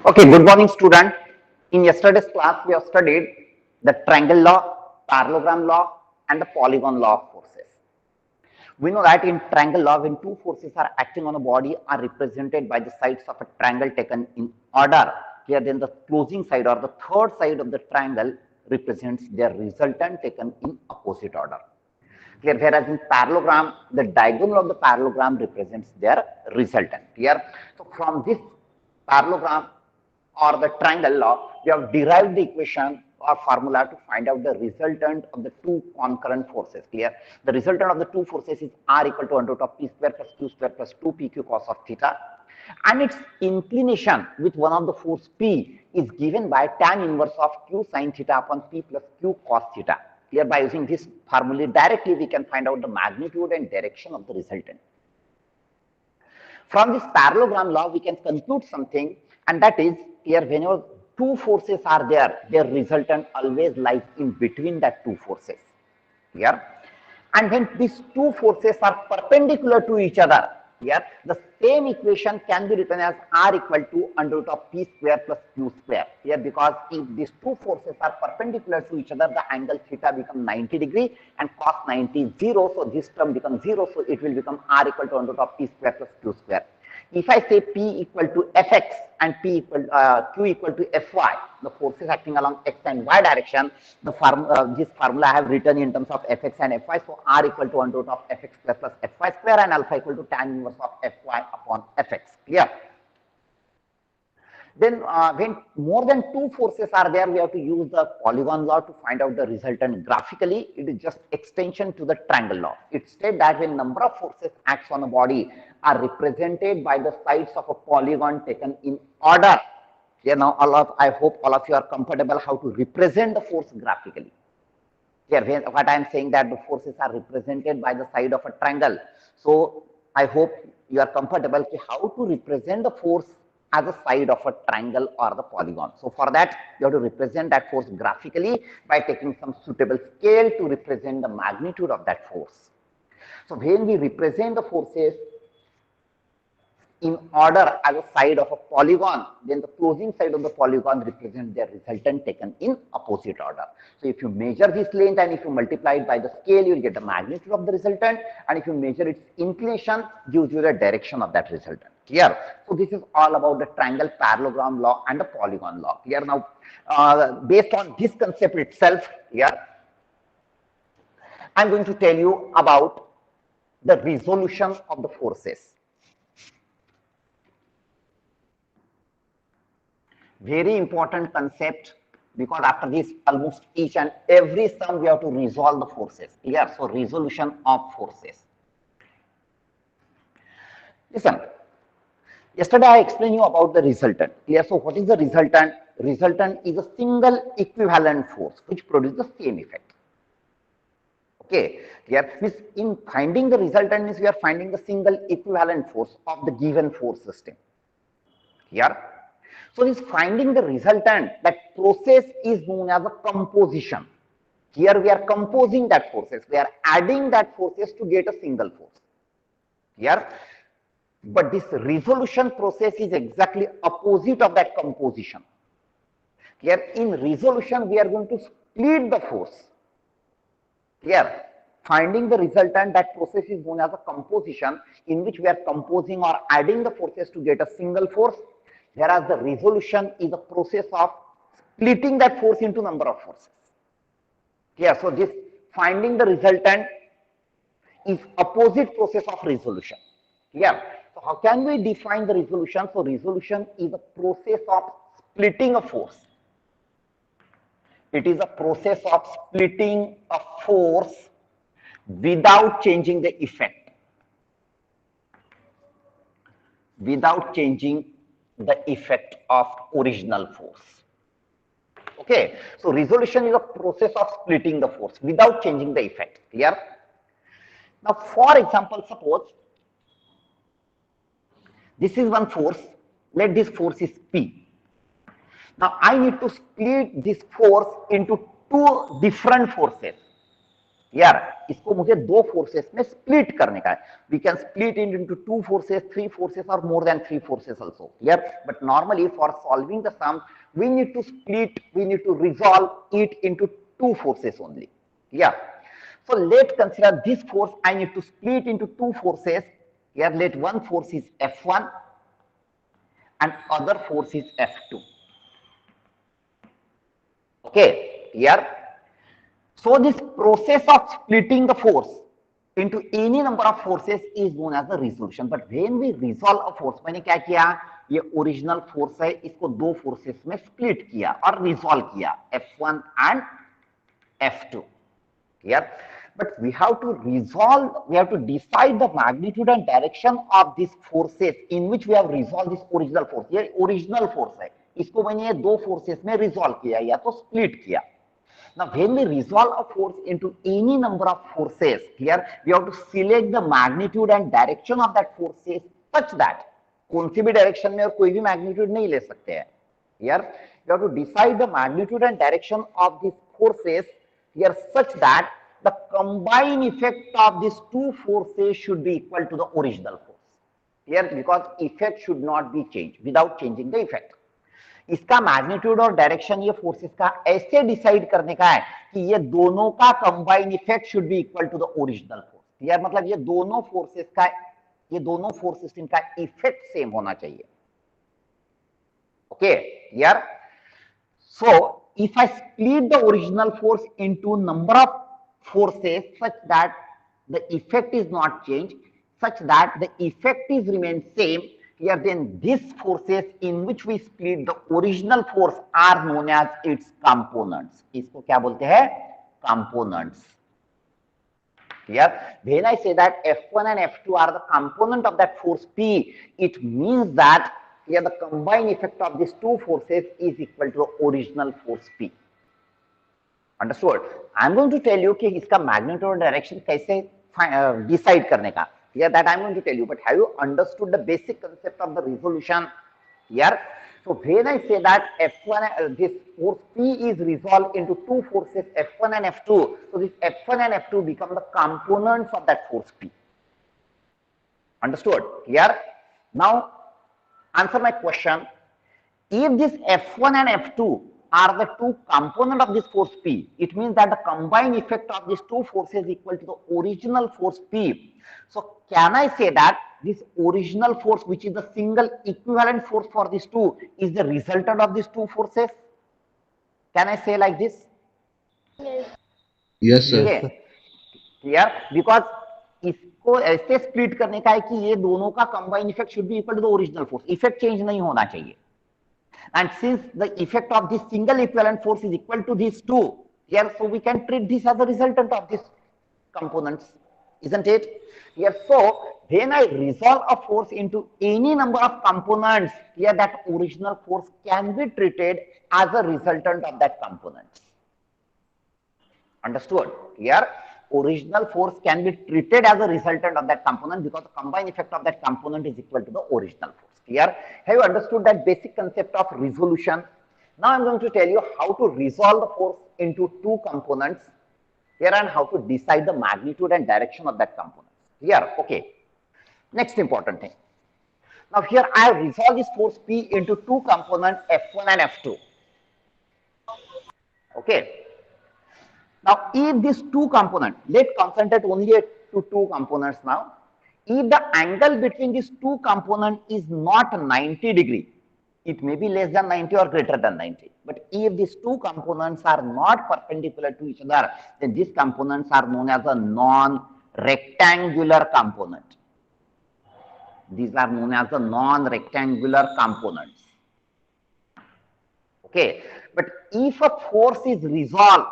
Okay, good morning, student. In yesterday's class, we have studied the triangle law, parallelogram law, and the polygon law of forces. We know that in triangle law, when two forces are acting on a body are represented by the sides of a triangle taken in order. Here, then the closing side or the third side of the triangle represents their resultant taken in opposite order. Clear? Whereas in parallelogram, the diagonal of the parallelogram represents their resultant. Here, so from this parallelogram or the triangle law, we have derived the equation or formula to find out the resultant of the two concurrent forces. Clear? The resultant of the two forces is R equal to under root of P square plus Q square plus 2PQ cos of theta. And its inclination with one of the force P is given by tan inverse of Q sin theta upon P plus Q cos theta. Here, by using this formula directly, we can find out the magnitude and direction of the resultant. From this parallelogram law, we can conclude something, and that is here whenever two forces are there, their resultant always lies in between that two forces. Here, and when these two forces are perpendicular to each other, here the same equation can be written as R equal to under root of P square plus Q square. Here, because if these two forces are perpendicular to each other, the angle theta becomes 90 degree and cos 90 is 0. So this term becomes 0. So it will become R equal to under root of P square plus Q square. If I say P equal to Fx and Q equal to Fy, the forces acting along x and y direction, this formula I have written in terms of Fx and Fy. So R equal to under root of Fx square plus Fy square and alpha equal to tan inverse of Fy upon Fx. Clear? Then when more than two forces are there, we have to use the polygon law to find out the resultant graphically. It is just extension to the triangle law. It states that when number of forces acts on a body are represented by the sides of a polygon taken in order. Here now, I hope all of you are comfortable how to represent the force graphically. Here, what I am saying that the forces are represented by the side of a triangle. So I hope you are comfortable with how to represent the force as a side of a triangle or the polygon. So for that, you have to represent that force graphically by taking some suitable scale to represent the magnitude of that force. So when we represent the forces in order as a side of a polygon, then the closing side of the polygon represents their resultant taken in opposite order. So if you measure this length and if you multiply it by the scale, you will get the magnitude of the resultant, and if you measure its inclination, gives you the direction of that resultant. Clear? So this is all about the triangle parallelogram law and the polygon law. Clear? Now, based on this concept itself, here, I'm going to tell you about the resolution of the forces. Very important concept, because after this almost each and every sum we have to resolve the forces. Clear? So resolution of forces. Listen, yesterday I explained you about the resultant. Clear? So what is the resultant? Resultant is a single equivalent force which produces the same effect. Okay, clear? Means in finding the resultant means we are finding the single equivalent force of the given force system. Clear? So this finding the resultant, that process is known as a composition. Here we are composing that forces. We are adding that forces to get a single force. Here, but this resolution process is exactly opposite of that composition. Here in resolution, we are going to split the force. Here, finding the resultant, that process is known as a composition, in which we are composing or adding the forces to get a single force. Whereas the resolution is a process of splitting that force into number of forces. Yeah, so this finding the resultant is opposite process of resolution. Yeah, so how can we define the resolution? So resolution is a process of splitting a force. It is a process of splitting a force without changing the effect. Without changing the effect of original force. Okay, so resolution is a process of splitting the force without changing the effect. Clear? Now, for example, suppose this is one force. Let this force is P. Now, I need to split this force into two different forces. यार इसको मुझे दो forces में split करने का है. We can split it into two forces, three forces और more than three forces also. यार but normally for solving the sum we need to split, we need to resolve it into two forces only. Yeah. So let's consider this force. I need to split into two forces. Here let one force is F1 and other force is F2. Okay, here. So this process of splitting the force into any number of forces is known as the resolution. But when we resolve a force, मैंने क्या किया, ये original force है, इसको दो forces में split किया और रिजॉल्व किया, F1 and F2. Clear? But we have to resolve, we have to decide the magnitude and direction of these forces in which we have resolved this original force. ये original force है, इसको मैंने ये दो forces में resolve किया या तो स्प्लिट किया. Now, when we resolve a force into any number of forces, here we have to select the magnitude and direction of that forces such that कौन सी भी डायरेक्शन में और कोई भी मैग्नीट्यूड नहीं ले सकते हैं. Here you have to decide the magnitude and direction of these forces here such that the combined effect of these two forces should be equal to the original force. Here because effect should not be changed without changing the effect. इसका magnitude और direction ये forces का ऐसे decide करने का है कि ये दोनों का combine effect should be equal to the original force. यार मतलब ये दोनों फोर्सेस इनका इफेक्ट सेम होना चाहिए. ओके यार. So if I split the original force into number of forces such that the effect is not change, such that the effect is remain same, here then these forces in which we split the original force are known as its components. इसको क्या बोलते हैं? Components. Here when I say that F1 and F2 are the component of that force P, it means that here the combined effect of these two forces is equal to the original force P. Understood? I am going to tell you कि इसका magnitude और direction कैसे decide करने का. Yeah, that I'm going to tell you. But have you understood the basic concept of the resolution? Yeah. So when I say that F1, this force P is resolved into two forces F1 and F2. So this F1 and F2 become the components of that force P. Understood? Yeah. Now answer my question. If this F1 and F2 are the two components of this force P, it means that the combined effect of these two forces is equal to the original force P. So can I say that this original force, which is the single equivalent force for these two, is the resultant of these two forces? Can I say like this? Yes, sir. Okay. Clear? Because इसको ऐसे split करने का है कि ये दोनों का combined effect should be equal to the original force. Effect change नहीं होना चाहिए. And since the effect of this single equivalent force is equal to these two, here so we can treat this as a resultant of these components, isn't it? Here so when I resolve a force into any number of components, here that original force can be treated as a resultant of that component. Understood? Here original force can be treated as a resultant of that component because the combined effect of that component is equal to the original force. Clear? Have you understood that basic concept of resolution? Now I'm going to tell you how to resolve the force into two components here and how to decide the magnitude and direction of that component. Here, okay. Next important thing. Now here I have resolved this force P into two components F1 and F2. Okay. Now if these two components, let's concentrate only to two components now. If the angle between these two components is not 90 degree, it may be less than 90 or greater than 90. But if these two components are not perpendicular to each other, then these components are known as a non-rectangular component. These are known as the non-rectangular components. Okay. But if a force is resolved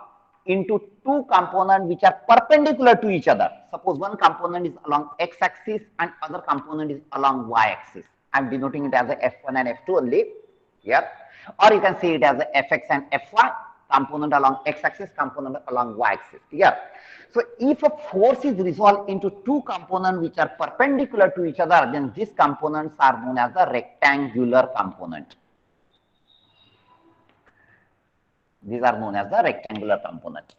into two components which are perpendicular to each other. Suppose one component is along x-axis and other component is along y-axis. I'm denoting it as a F1 and F2 only. Yeah. Or you can say it as a Fx and Fy, component along x-axis, component along y-axis. Yeah. So if a force is resolved into two components which are perpendicular to each other, then these components are known as the rectangular component. These are known as the rectangular component.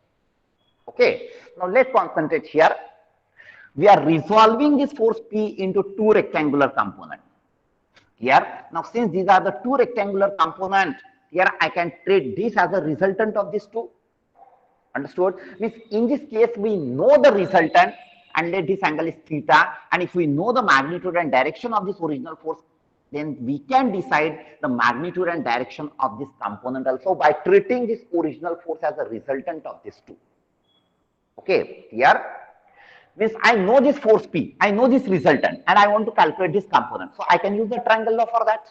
Okay, now let's concentrate here. We are resolving this force P into two rectangular components. Here, now since these are the two rectangular components, here I can treat this as a resultant of these two. Understood? Means in this case, we know the resultant and let this angle is theta. And if we know the magnitude and direction of this original force, then we can decide the magnitude and direction of this component also by treating this original force as a resultant of these two. Okay, here means I know this force P, I know this resultant, and I want to calculate this component. So I can use the triangle law for that.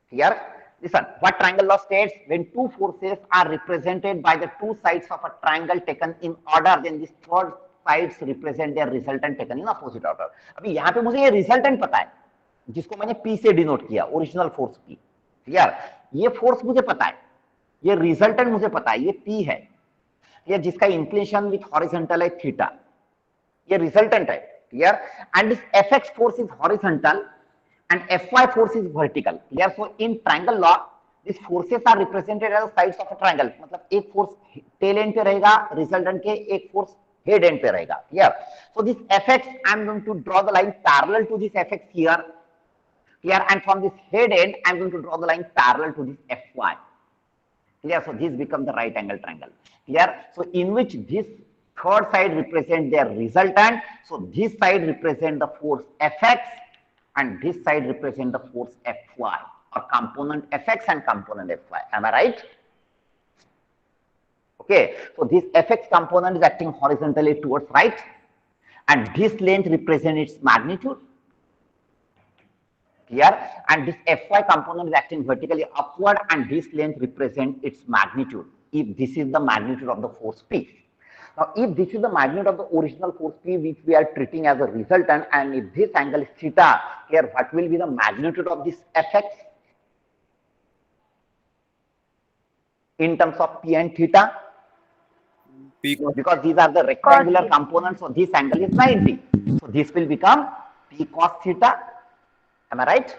Here, listen, what triangle law states? When two forces are represented by the two sides of a triangle taken in order, then these third sides represent their resultant taken in opposite order. अभी यहाँ पे मुझे ये resultant पता है, जिसको मैंने P से डिनोट किया, ओरिजिनल फोर्स P. यार ये फोर्स मुझे पता है, ये रिजल्टेंट मुझे पता है, ये P है, ये जिसका इंक्लिनेशन विथ हॉरिजॉन्टल है थीटा, ये रिजल्टेंट है. Clear? And this Fx force is horizontal and Fy force is vertical. Clear? So in triangle law, these forces are represented as sides of a triangle. मतलब एक force tail end पे रहेगा, resultant के एक force head end पे रहेगा. Clear? So this Fx, I am going to draw the line parallel to this Fx here. Clear? And from this head end, I am going to draw the line parallel to this Fy. Clear? So this becomes the right angle triangle. Clear? So in which this third side represent their resultant. So this side represent the force Fx. And this side represent the force Fy, or component Fx and component Fy. Am I right? Okay, so this Fx component is acting horizontally towards right, and this length represents its magnitude. Here, and this Fy component is acting vertically upward, and this length represents its magnitude. If this is the magnitude of the force P. Now, if this is the magnitude of the original force P, which we are treating as a resultant, and if this angle is theta, here what will be the magnitude of this Fx in terms of P and theta? P. Because these are the rectangular components, so this angle is 90. So this will become P cos theta. Am I right?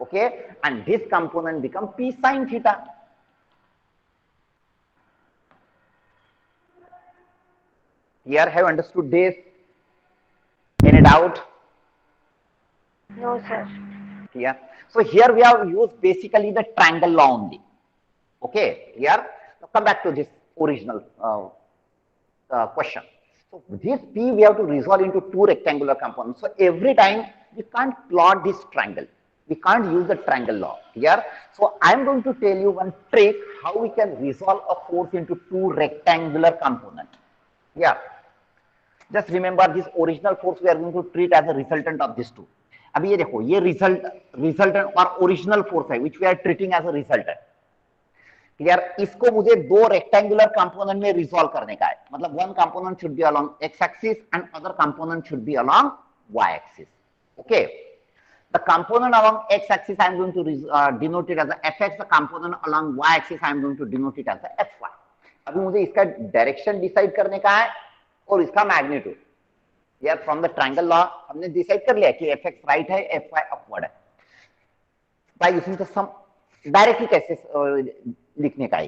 Okay, and this component become P sin theta. Here, have understood this? Any doubt? No, sir. Yeah. So here we have used basically the triangle law only. Okay. Here, now come back to this original question. So this P we have to resolve into two rectangular components. So every time we can't plot this triangle. We can't use the triangle law here. So I am going to tell you one trick how we can resolve a force into two rectangular components. Yeah. Just remember this original force we are going to treat as a resultant of these two. अभी ये देखो ये resultant और original force है which we are treating as a resultant. Clear? इसको मुझे दो rectangular component में resolve करने का है. मतलब one component should be along x axis and other component should be along y axis. Okay. The component along x axis I am going to denote it as a fx. The component along y axis I am going to denote it as a fy. अभी मुझे इसका direction decide करने का है और इसका magnitude. यार from the triangle law हमने डिसाइड कर लिया कि एफ एक्स राइट है, एफ वाई अपवर्ड है. By using the sum directly कैसे लिखने का है.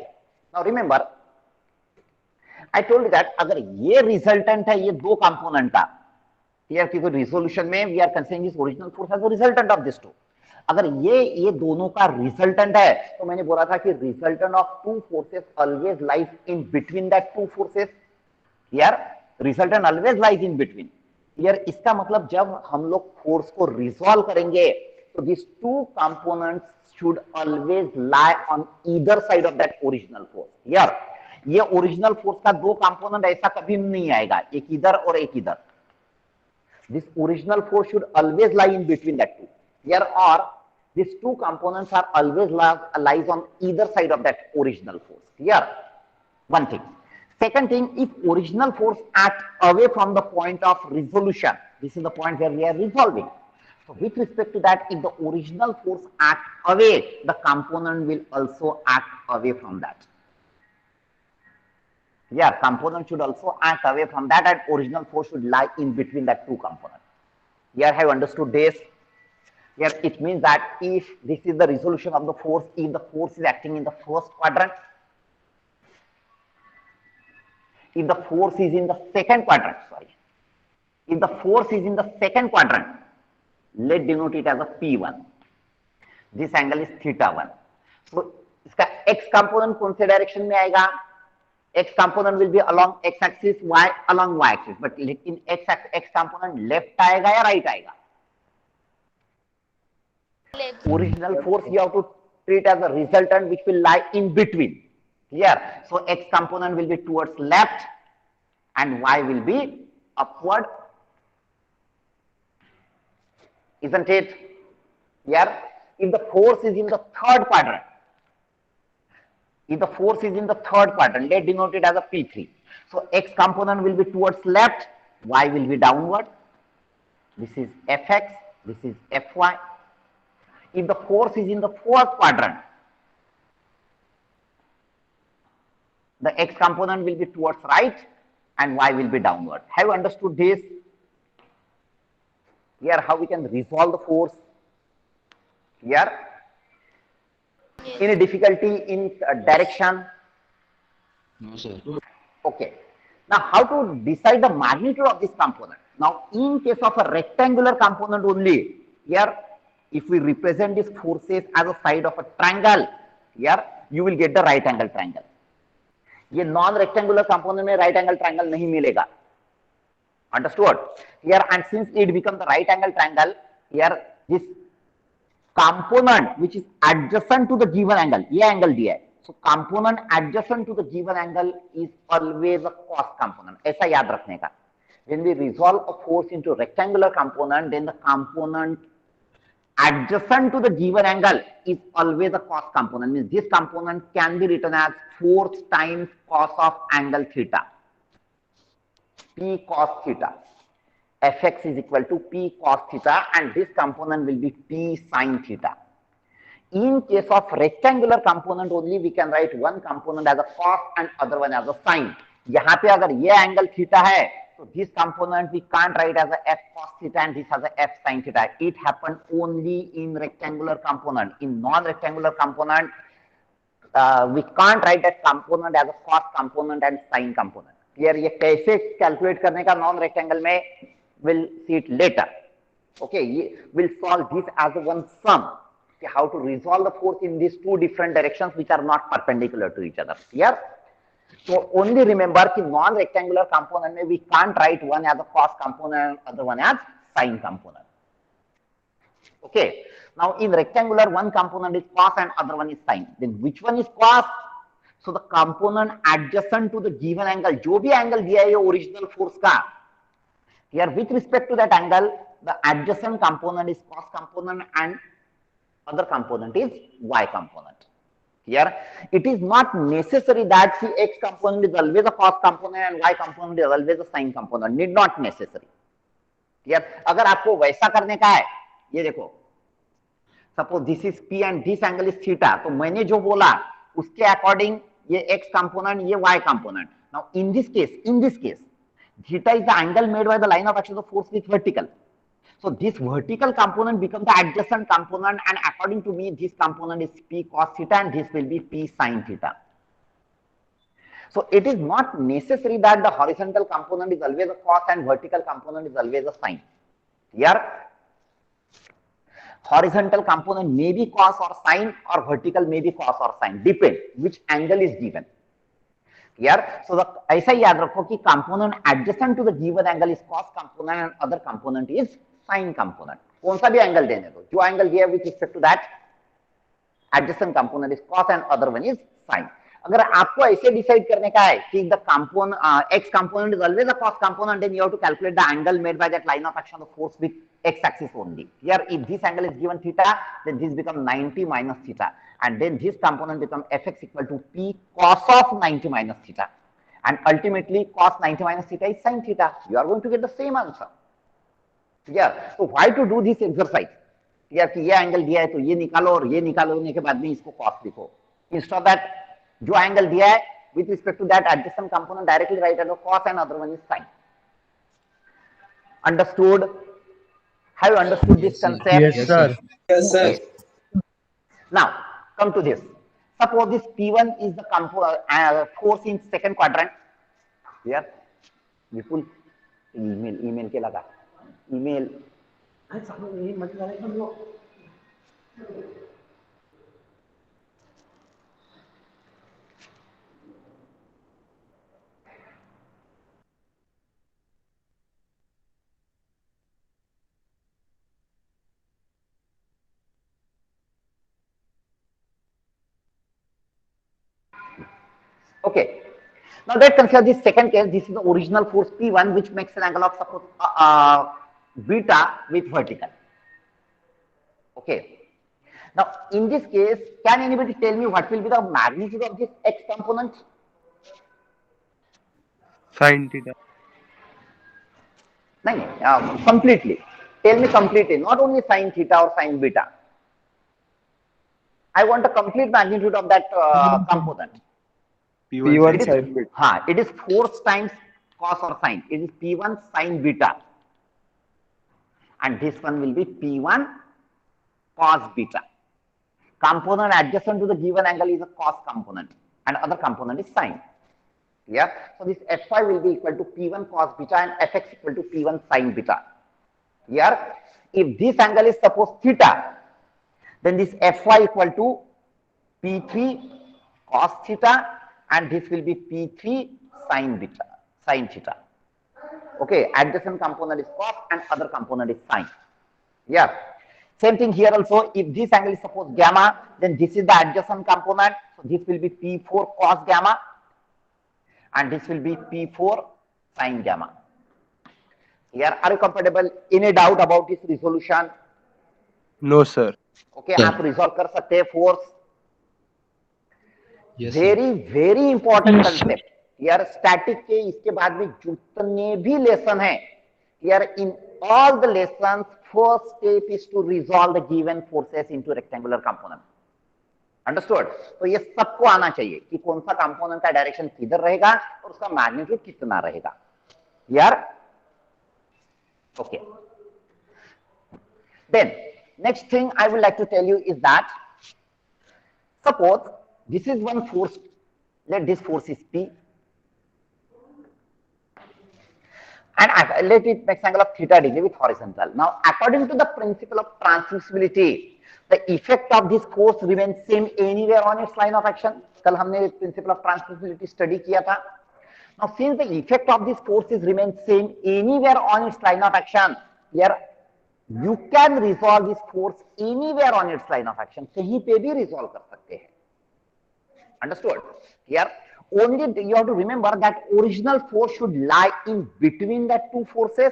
Now remember I told that अगर ये रिजल्टेंट है ये दो कंपोनेंट का, यार क्योंकि रिजोल्यूशन में we are considering this original force as the resultant of this two. अगर ये दोनों का रिजल्टेंट है तो मैंने बोला था कि resultant of two forces always lies in between that two forces. यार resultant always lies in between. यार इसका मतलब जब हम लोग फोर्स को रिजॉल्व करेंगे तो this two components should always lie on either side of that original force. यार ये ओरिजिनल फोर्स का दो कंपोनेंट ऐसा कभी नहीं आएगा, एक इधर और एक इधर. This original force should always lie in between that two. यार और this two components are always lies on either side of that original force. यार one thing. Second thing, if original force acts away from the point of resolution, this is the point where we are resolving. So with respect to that, if the original force acts away, the component will also act away from that. Yeah, component should also act away from that, and original force should lie in between that two components. Here, have understood this? Here, it means that if this is the resolution of the force, if the force is acting in the first quadrant, if the force is in the second quadrant, sorry, if the force is in the second quadrant, let denote it as a P1. This angle is θ1. So इसका x component कौन से direction में आएगा? X component will be along x axis, y along y axis, but लेकिन x component left आएगा या right आएगा? Left. Original force you have to treat as a resultant which will lie in between. Clear? So x component will be towards left and y will be upward. Isn't it? Here, if the force is in the third quadrant, let denote it as a P3. So x component will be towards left, y will be downward. This is Fx, this is Fy. If the force is in the fourth quadrant, the x component will be towards right and y will be downward. Have you understood this? Here, how we can resolve the force? Here, any difficulty in direction? No, sir. Okay. Now, how to decide the magnitude of this component? Now, in case of a rectangular component only, here, if we represent these forces as a side of a triangle, here, you will get the right angle triangle. ये non rectangular component में right angle triangle नहीं मिलेगा. Understood? Here, and since it becomes the right angle triangle, here this component which is adjacent to the given angle, ये angle दिया है. So component adjacent to the given angle is always a cos component. ऐसा याद रखने का. When we resolve a force into rectangular component, then the component adjacent to the given angle is always a cos component. Means this component can be written as force times cos of angle theta. P cos theta. Fx is equal to P cos theta, and this component will be P sin theta. In case of rectangular component only, we can write one component as a cos and other one as a sin. यहाँ पे अगर ये angle theta है, so this component we can't write as a f cos theta and this as a f sin theta. It happened only in rectangular component. In non-rectangular component, we can't write that component as a cos component and sin component. Here, ये कैसे calculate करने का non-rectangle में, we'll see it later. Okay, we'll solve this as one sum. Okay, how to resolve the force in these two different directions which are not perpendicular to each other. Here. So only remember कि non-rectangular component में we can't write one as a cos component, other one as sin component. Okay. Now in rectangular, one component is cos and other one is sin. Then which one is cos? So the component adjacent to the given angle, जो भी angle दिया है ये original force का. Here with respect to that angle, the adjacent component is cos component and other component is y component. Here, it is not necessary that the x component is always a cos component and y component is always a sin component. Need not necessary. Here, अगर आपको वैसा करने का है, ये देखो, suppose this is p and this angle is theta, तो मैंने जो बोला उसके according ये x component, ये y component. Now in this case, theta is the angle made by the line of action of force with vertical. So this vertical component becomes the adjacent component, and according to me, this component is P cos theta and this will be P sin theta. So it is not necessary that the horizontal component is always a cos and vertical component is always a sin. Here, horizontal component may be cos or sin, or vertical may be cos or sin, depend which angle is given. Here, so the ऐसा याद रखो कि component adjacent to the given angle is cos component and other component is sin component. कौन सा भी angle देने दो, जो angle दिया with respect to that adjacent component is cos and other one is sin. अगर आपको ऐसे डिसाइड करने का है कि the component x component is always a cos component, then you have to calculate the angle made by that line of action of force with x axis only. Here, if this angle is given theta, then this becomes 90 minus theta, and then this component becomes fx equal to p cos of 90 minus theta, and ultimately cos 90 minus theta is sin theta. You are going to get the same answer. Yeah. So why to do this exercise? Yeah, कि ये angle दिया है तो ये निकालो और ये निकालोने के बाद में इसको cos लिखो. Instead of that, जो एंगल दिया है with respect to that adjacent component directly write as a cos and other one is sin. Understood? Have you understood this concept? Yes, sir. Yes, sir. Okay. Now come to this. Suppose this P1 is the force in second quadrant. यार विपुल email email के लगा email मत लगा हम लोग Okay. Now let's consider this second case. This is the original force P1 which makes an angle of suppose beta with vertical. Okay. Now in this case, can anybody tell me what will be the magnitude of this x component? Sin theta. No, completely. Tell me completely, not only sin theta or sin beta. I want a complete magnitude of that component. P1 sin beta. It is force times cos or sine. It is P1 sin beta. And this one will be P1 cos beta. Component adjacent to the given angle is a cos component and other component is sine. Yeah. So this Fy will be equal to P1 cos beta and Fx equal to P1 sin beta. Here, if this angle is suppose theta, then this Fy equal to P3 cos theta and this will be P3 sin beta, sin theta. Okay, adjacent component is cos and other component is sine. Yeah. Same thing here also, if this angle is suppose gamma, then this is the adjacent component. So this will be P4 cos gamma and this will be P4 sin gamma. Here, are you comfortable? Any doubt about this resolution? No, sir. Okay, आप resolve कर सकते हैं force. Yes, sir. Very important concept. यार static के इसके बाद में जितने भी lesson है, यार in all the lessons, first step is to resolve the given forces into rectangular component. Understood? तो ये सबको आना चाहिए कि कौन सा component का direction किधर रहेगा और उसका magnitude कितना रहेगा. यार, okay. Then next thing I would like to tell you is that suppose this is one force. Let this force is P. And let it make angle of theta degree with horizontal. Now, according to the principle of transmissibility, the effect of this force remains same anywhere on its line of action. कल हमने principle of transmissibility study किया था. Now, since the effect of this force is remains same anywhere on its line of action, here you can resolve this force anywhere on its line of action. कहीं पे भी resolve कर सकते हैं. Understood? Here. Only you have to remember that original force should lie in between the two forces.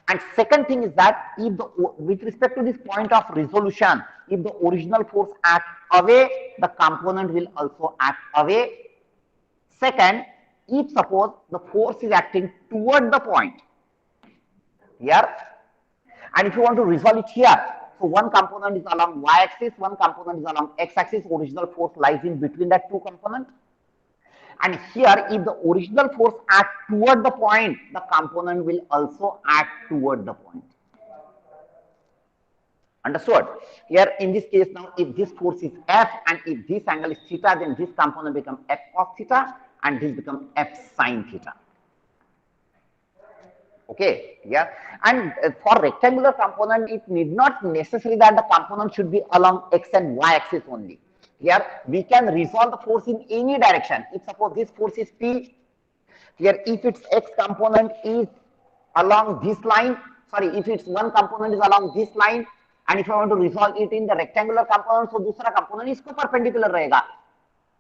And second thing is that if the, with respect to this point of resolution, if the original force acts away, the component will also act away. Second, if suppose the force is acting toward the point here, and if you want to resolve it here, so one component is along y-axis, one component is along x-axis, original force lies in between that two components. And here, if the original force acts toward the point, the component will also act toward the point. Understood? Here, in this case, now, if this force is F and if this angle is theta, then this component becomes F cos theta and this becomes F sin theta. Okay, yeah. And for rectangular component, it need not necessary that the component should be along x and y axis only. Here we can resolve the force in any direction. If suppose this force is P, here if its x component is along this line, sorry, if its one component is along this line, and if I want to resolve it in the rectangular component, so दूसरा component इसको perpendicular रहेगा.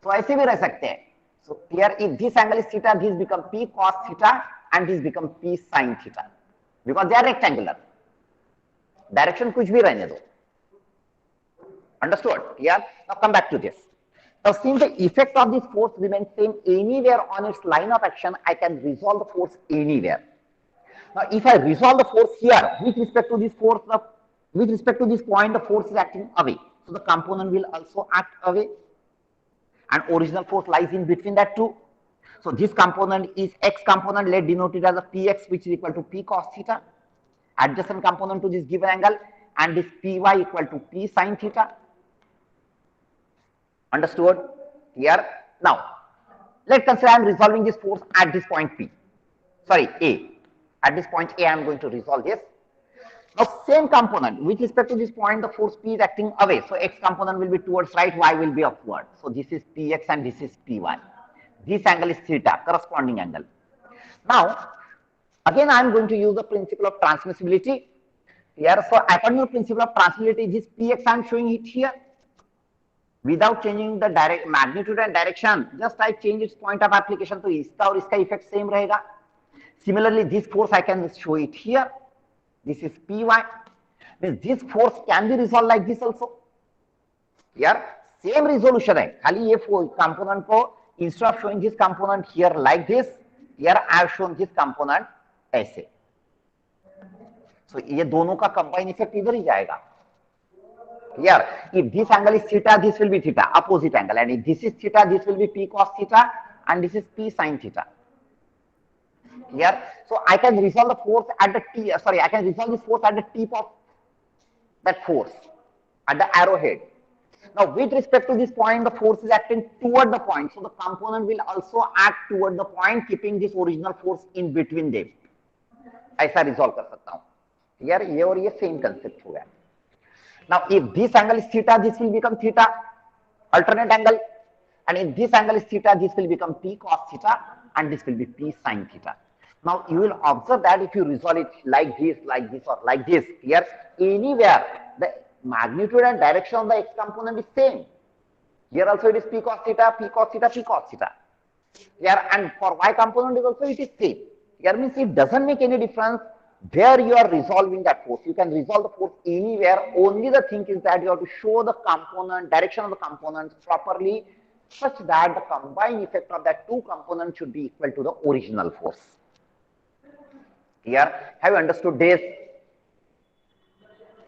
So ऐसे भी रह सकते हैं. So here if this angle is theta, this become P cos theta and this become P sin theta because they are rectangular. Direction कुछ भी रहने दो. Understood? Yeah. Now come back to this. Now since the effect of this force remains same anywhere on its line of action, I can resolve the force anywhere. Now if I resolve the force here with respect to this force, with respect to this point, the force is acting away. So the component will also act away. And original force lies in between that two. So this component is x component, let denote it as a px, which is equal to p cos theta, adjacent component to this given angle, and this py equal to p sin theta. Understood? Here now, Let's consider I am resolving this force at this point P. Sorry, A. At this point A, I am going to resolve this. Now, same component, with respect to this point, the force P is acting away. So, X component will be towards right, Y will be upward. So, this is Px and this is Py. This angle is theta, corresponding angle. Now, again, I am going to use the principle of transmissibility here. So, according to the principle of transmissibility, this Px I am showing it here. Without changing the direct magnitude and direction, just I change its point of application, तो इसका और इसका effect same रहेगा. Similarly, this force I can show it here. This is Py. Means this force can be resolved like this also. Here, same resolution है. खाली ये component को instead of showing this component here like this, here I have shown this component ऐसे. So ये दोनों का combine effect इधर ही जाएगा. Here, if this angle is theta, this will be theta, opposite angle, and if this is theta, this will be P cos theta, and this is P sin theta. Here, so I can resolve the force at the T, sorry, I can resolve this force at the tip of that force, at the arrowhead. Now, with respect to this point, the force is acting toward the point, so the component will also act toward the point, keeping this original force in between them. ऐसा resolve कर सकता हूँ. Here, ये और ये same concept हो गया. Now, if this angle is theta, this will become theta, alternate angle. And if this angle is theta, this will become P cos theta, and this will be P sin theta. Now, you will observe that if you resolve it like this, or like this, here, anywhere, the magnitude and direction of the x component is same. Here also it is P cos theta, P cos theta, P cos theta. Here, and for y component is also it is same. Here means it doesn't make any difference where you are resolving that force. You can resolve the force anywhere. Only the thing is that you have to show the component, direction of the components properly, such that the combined effect of that two components should be equal to the original force. Here, have you understood this?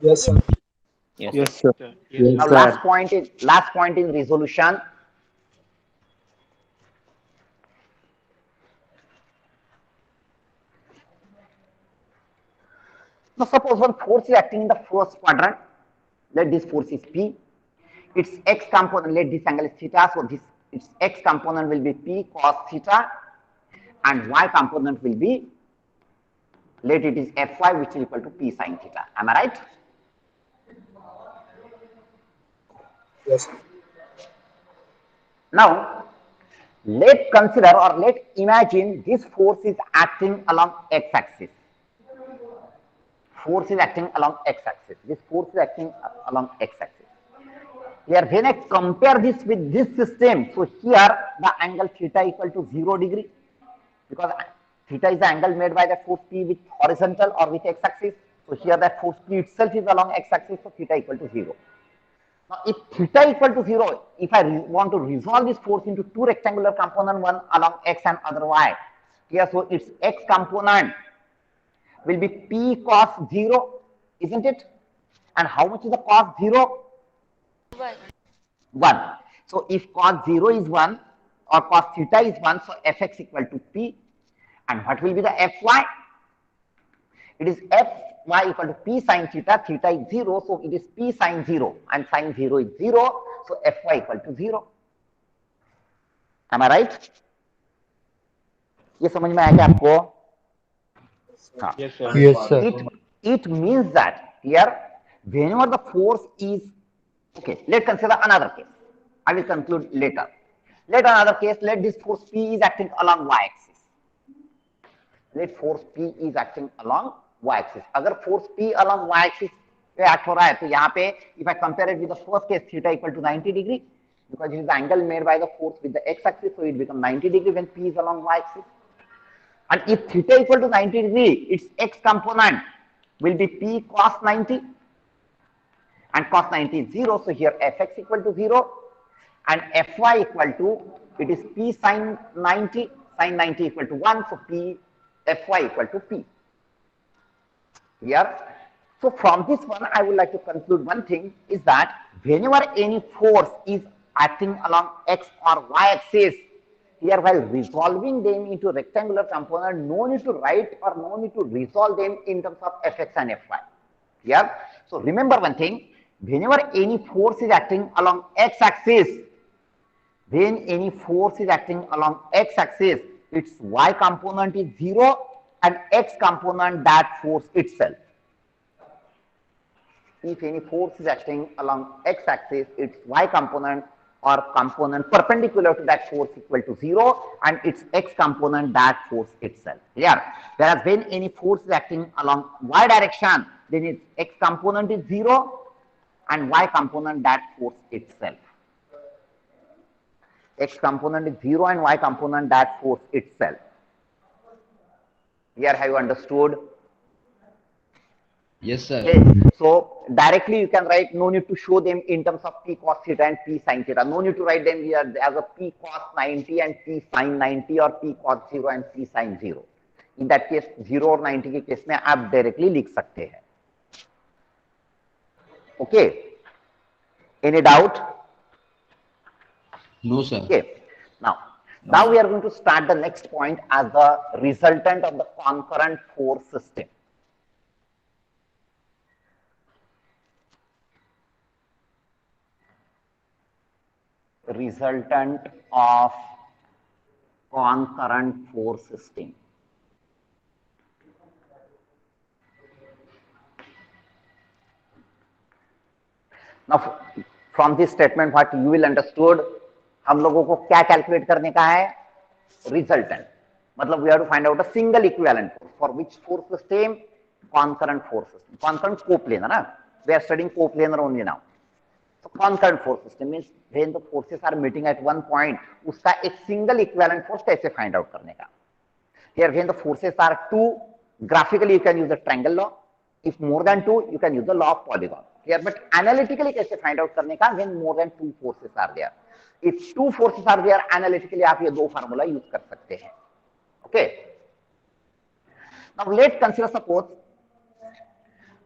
Yes, sir. Yes, sir. Now, last point in resolution. Now, suppose one force is acting in the first quadrant. Let this force is P. Its x component, let this angle is theta. So, its x component will be P cos theta, and y component will be, let it is Fy, which is equal to P sin theta. Am I right? Yes, sir. Now, let's consider or let's imagine this force is acting along x-axis. Force is acting along x-axis. This force is acting along x-axis. Here, when I compare this with this system, so here the angle theta equal to 0 degree, because theta is the angle made by the force P with horizontal or with x-axis. So here that force P itself is along x-axis, so theta equal to 0. Now, if theta equal to 0, if I want to resolve this force into two rectangular components, one along x and other y, here, so its x component will be P cos 0, isn't it? And how much is the cos 0? 1. So, if cos 0 is 1 or cos theta is 1, so Fx equal to P. And what will be the Fy? It is Fy equal to P sin theta, theta is 0, so it is P sin 0, and sin 0 is 0, so Fy equal to 0. Am I right? ये समझ में आया क्या आपको? Yes, sir. Yes, sir. It means that here, whenever the force is, okay, let's consider another case. I will conclude later. Let another case, let this force P is acting along y-axis. Let force P is acting along y-axis. अगर force P along y-axis पे act हो रहा है, तो यहाँ पे, if I compare it with the first case, theta equal to 90 degree, because it is the angle made by the force with the x-axis, so it becomes 90 degree when P is along y-axis. And if theta equal to 90 degree, its x component will be P cos 90, and cos 90 is 0, so here Fx equal to 0, and Fy equal to, it is P sin 90 equal to 1, so Fy equal to P. Here, so from this one, I would like to conclude one thing, is that whenever any force is acting along x or y axis, here while resolving them into rectangular component, no need to write or no need to resolve them in terms of Fx and Fy. Yeah. So remember one thing, whenever any force is acting along x axis, When any force is acting along x-axis, its y component is 0 and x component that force itself. If any force is acting along x-axis, its y component or component perpendicular to that force equal to 0 and its x component that force itself. Yeah. Whereas when any force is acting along y direction, then its x component is 0 and y component that force itself. X component is 0 and y component that force itself. Here have you understood? Yes, sir. Okay. So directly you can write, no need to show them in terms of p cos theta and p sin theta. No need to write them here as a p cos 90 and p sin 90 or p cos 0 and p sin 0. In that case 0 और 90 के case में आप directly लिख सकते हैं. Okay. Any doubt? No, sir. Okay. Now we are going to start the next point as the resultant of the concurrent force system. Resultant of concurrent force system. Now from this statement what you will understood, हम लोगों को क्या calculate करने का है? Resultant. मतलब we have to find out a single equivalent force for which force system? Concurrent force system. Concurrent coplanar ना, we are studying coplanar only now. So concurrent force system means when the forces are meeting at one point, उसका एक single equivalent force कैसे find out करने का? Here when the forces are two, graphically you can use the triangle law. If more than two, you can use the law of polygon. Here, but analytically कैसे find out करने का? When more than two forces are there. If two forces are there, analytically आप ये दो formula use कर सकते हैं. Okay. Now let's consider suppose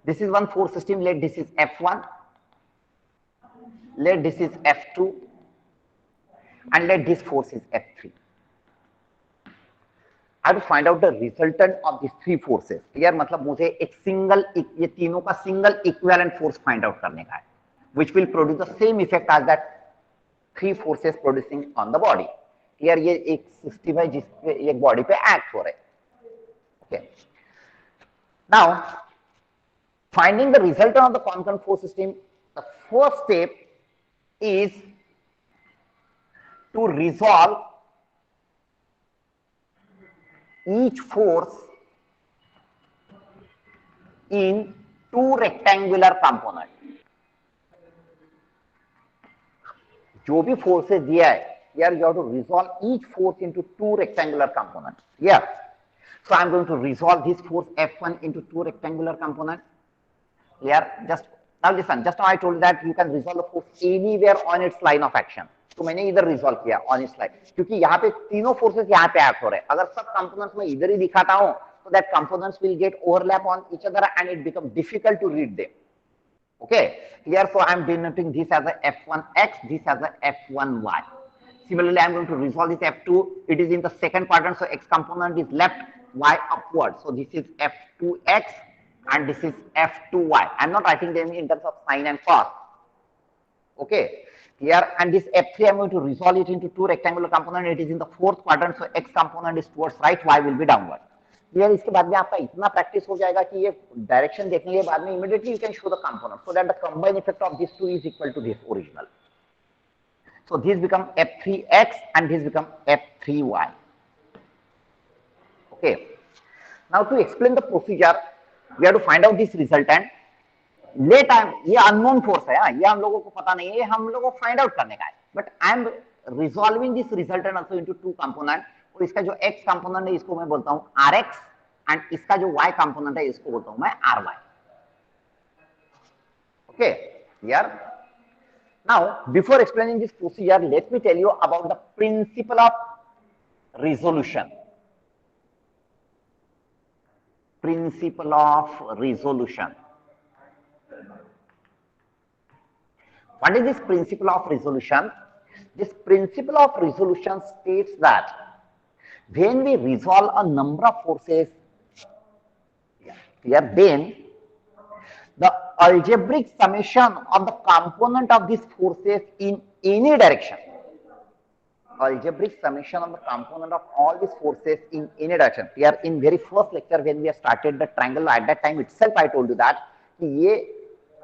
this is one force system. Let this is F1. Let this is F2 and let this force is F3. I have to find out the resultant of these three forces. Here मतलब मुझे एक single ये तीनों का single equivalent force find out करने का है, which will produce the same effect as that three forces producing on the body. Here ये एक system है जिसपे एक body पे act हो रहे हैं. Okay. Now finding the resultant of the concurrent force system, the first step is to resolve each force in two rectangular components. जो भी forces दिया है, here you have to resolve each force into two rectangular components. Yeah. So I am going to resolve this force F1 into two rectangular components. Here, just now listen, just now I told you that you can resolve the force anywhere on its line of action. तो मैंने इधर resolve किया on its line, क्योंकि यहाँ पे तीनों forces यहाँ पे act हो रहे हैं. अगर सब components में इधर ही दिखाता हूँ, so that components will get overlap on each other and it becomes difficult to read them. Okay, here so I am denoting this as a F1x, this as a F1y. Similarly, I am going to resolve this F2. It is in the second quadrant, so x component is left, y upward. So this is F2x and this is F2y. I am not writing them in terms of sine and cos. Okay, here and this F3 I am going to resolve it into two rectangular components. It is in the fourth quadrant, so x component is towards right, y will be downward. Here इसके बाद में आपका इतना practice हो जाएगा कि ये direction देखने के बाद में immediately you can show the component so that the combined effect of this two is equal to this original. So this become F3x and this become F3y. Okay. Now to explain the procedure, we have to find out this resultant. Let I am, ये unknown force है, ये हम लोगों को पता नहीं है, ये हम लोगों को find out करने का है. But I am resolving this resultant also into two components. और इसका जो x component है इसको मैं बोलता हूँ Rx and इसका जो y component है इसको बोलता हूँ मैं Ry. Okay. Here. Now, before explaining this procedure, let me tell you about the principle of resolution. Principle of resolution. What is this principle of resolution? This principle of resolution states that when we resolve a number of forces, here then the algebraic summation of the component of these forces in any direction algebraic summation of the component of all these forces in any direction. We are in very first lecture when we started the triangle, at that time itself I told you that कि ये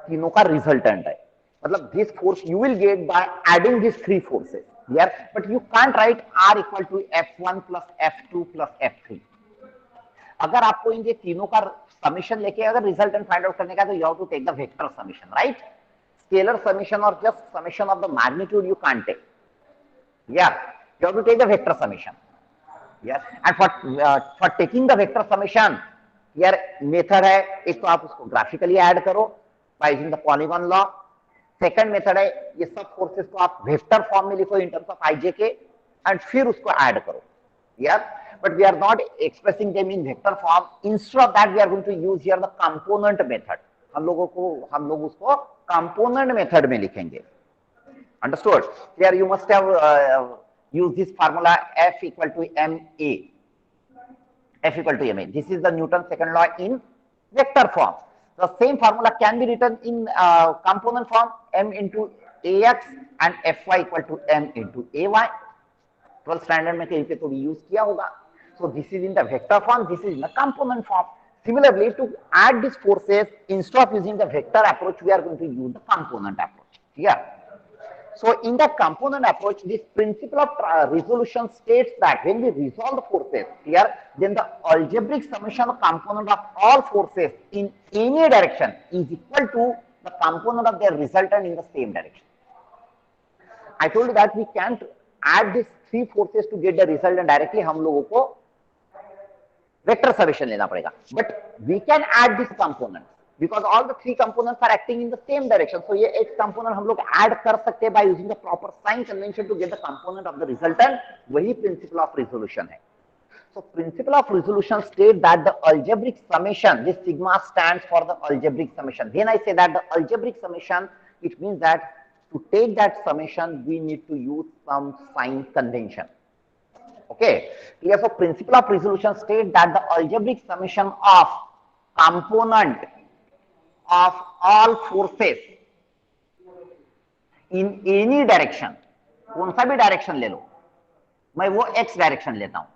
तीनों का resultant है. मतलब this force you will get by adding these three forces. Yeah, but you can't write R equal to F1 plus F2 plus F3. अगर आपको इन ये तीनों का समीशन लेके अगर रिजल्टेंट फाइंड आउट करने का तो you have to take the vector summation, right? Scalar summation और just summation of the magnitude you can't take. Yeah, you have to take the vector summation. Yes, and for taking the vector summation, here method है, एक तो आप उसको graphically add करो by using the polygon law. Second method है, ये सब forces को आप vector form में लिखो in terms of ijk and फिर उसको add करो. Yeah, but we are not expressing them in vector form. Instead of that, we are going to use here the component method. हम लोग उसको component method में लिखेंगे. Understood? Here you must have used this formula F equal to ma. F equal to ma. This is the Newton's second law in vector form. The same formula can be written in component form, m into ax and fy equal to m into ay. 12th standard में कहीं पे तो भी use किया होगा. So this is in the vector form, this is in the component form. Similarly, to add these forces, instead of using the vector approach, we are going to use the component approach. Yeah. So in the component approach, this principle of resolution states that when we resolve the forces here, then the algebraic summation of component of all forces in any direction is equal to the component of their resultant in the same direction. I told you that we can't add these three forces to get the resultant directly. हम लोगों को vector summation लेना पड़ेगा. But we can add this component. Because all the three components are acting in the same direction. So ये एक component हम लोग add कर सकते हैं by using the proper sign convention to get the component of the resultant. वही principle of resolution है. So principle of resolution states that the algebraic summation, this sigma stands for the algebraic summation. When I say that the algebraic summation, it means that to take that summation, we need to use some sign convention. Okay. Clear? So principle of resolution states that the algebraic summation of component of all forces in any direction, कौन सा भी direction ले लो, मैं वो x direction लेता हूं,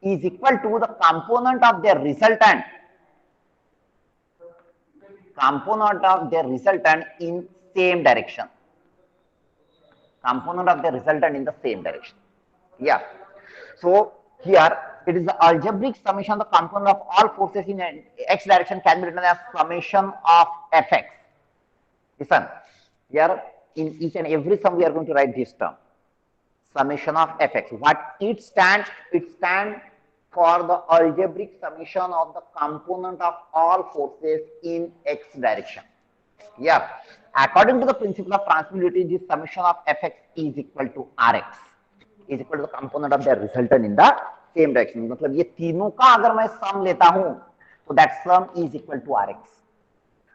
is equal to the component of their resultant in same direction. Component of the resultant in the same direction. Yeah. So here it is the algebraic summation of the component of all forces in x direction can be written as summation of fx. Listen, here in each and every sum we are going to write this term, summation of fx. What it stands? It stands for the algebraic summation of the component of all forces in x direction. Yeah. According to the principle of transmutability, this summation of fx is equal to rx, is equal to the component of the resultant in the same direction. मतलब ये तीनों का अगर मैं sum लेता हूं, तो that sum is equal to rx.